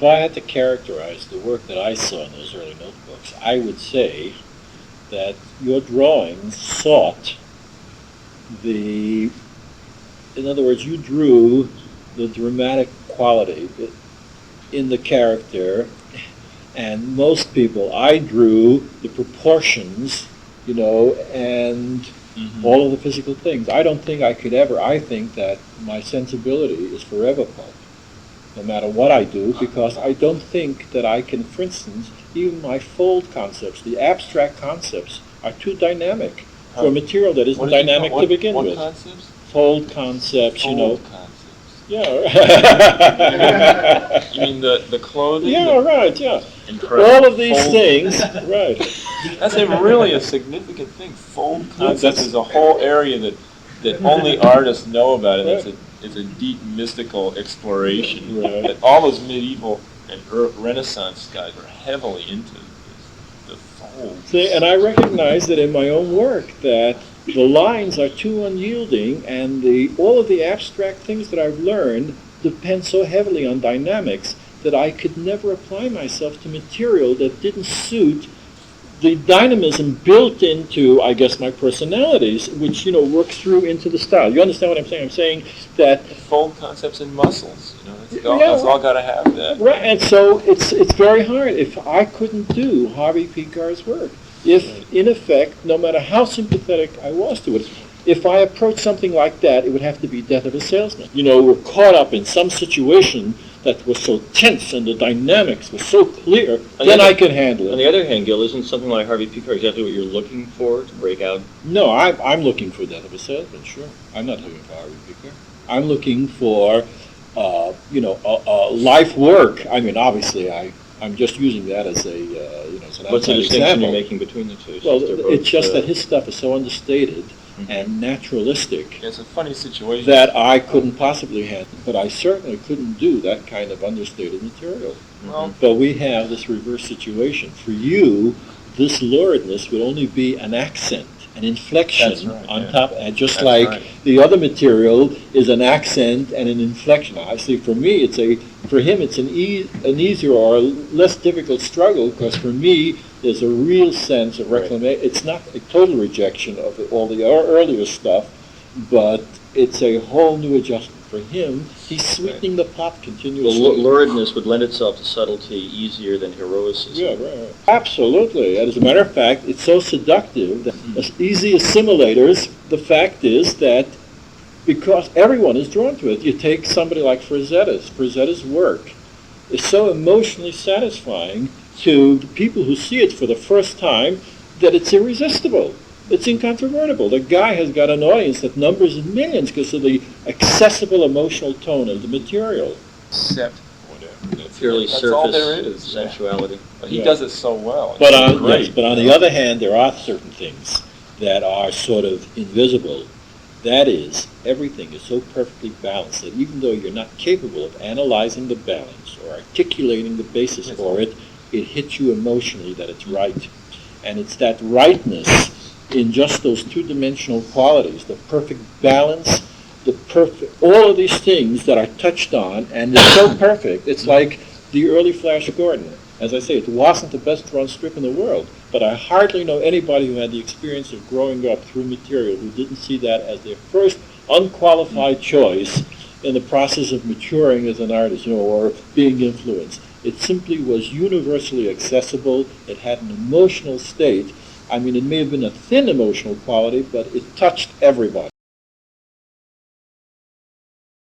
if I had to characterize the work that I saw in those early notebooks, I would say that your drawings sought in other words, you drew the dramatic quality in the character, and most people, I drew the proportions, and all of the physical things. I don't think I could ever, I think that my sensibility is forever pulp, no matter what I do, because I don't think that I can, for instance, even my fold concepts, the abstract concepts, are too dynamic for a material that isn't dynamic to begin with. What concepts? Fold concepts, Fold concepts. Yeah. You mean the clothing? Yeah, right, yeah. All of these things, right. That's really a significant thing. Fold concepts is a whole area that only artists know about, and it's a deep mystical exploration. Right. That all those medieval and Renaissance guys are heavily into the fold. See, and I recognize that in my own work that the lines are too unyielding, and all of the abstract things that I've learned depend so heavily on dynamics that I could never apply myself to material that didn't suit the dynamism built into, I guess, my personalities, which, work through into the style. You understand what I'm saying? I'm saying that fold concepts and muscles, it's all got to have that. Right, and so it's very hard. If I couldn't do Harvey Picar's work, if, in effect, no matter how sympathetic I was to it, if I approached something like that, it would have to be Death of a Salesman. We're caught up in some situation that was so tense and the dynamics were so clear, then I could handle it. On the other hand, Gil, isn't something like Harvey Picar exactly what you're looking for to break out? No, I'm looking for Death of a Salesman, sure. I'm not looking for Harvey Picar. I'm looking for, a life work. I mean, obviously, I'm just using that as a, as an What's the outside distinction example. you're making between the two? Well, Since they're both, it's just that his stuff is so understated Mhm. and naturalistic It's a funny situation. that I couldn't possibly handle. But I certainly couldn't do that kind of understated material. Well, But we have this reverse situation. For you, this luridness would only be an accent, an inflection That's right, on yeah. top, and just That's like right. the other material is an accent and an inflection. Obviously, for me, for him, it's an easier or less difficult struggle, because for me, there's a real sense of reclamation. It's not a total rejection of all the earlier stuff, but it's a whole new adjustment. For him, he's sweetening the pot the continuously. luridness would lend itself to subtlety easier than heroicism. Yeah, right. Absolutely. And as a matter of fact, it's so seductive that as easy assimilators, the fact is that because everyone is drawn to it, you take somebody like Frazetta's work is so emotionally satisfying to the people who see it for the first time that it's irresistible. It's incontrovertible. The guy has got an audience that numbers in millions because of the accessible emotional tone of the material. Except whatever. Purely That's surface all there is. sensuality. But he Yeah. does it so well. But It's on, great. yes, but on the other hand, there are certain things that are sort of invisible. That is, everything is so perfectly balanced that even though you're not capable of analyzing the balance or articulating the basis for it, it hits you emotionally that it's right. And it's that rightness in just those two-dimensional qualities, the perfect balance, all of these things that are touched on, and it's so perfect. It's like the early Flash Gordon. As I say, it wasn't the best drawn strip in the world, but I hardly know anybody who had the experience of growing up through material who didn't see that as their first unqualified choice in the process of maturing as an artist, or being influenced. It simply was universally accessible. It had an emotional state. I mean, it may have been a thin emotional quality, but it touched everybody.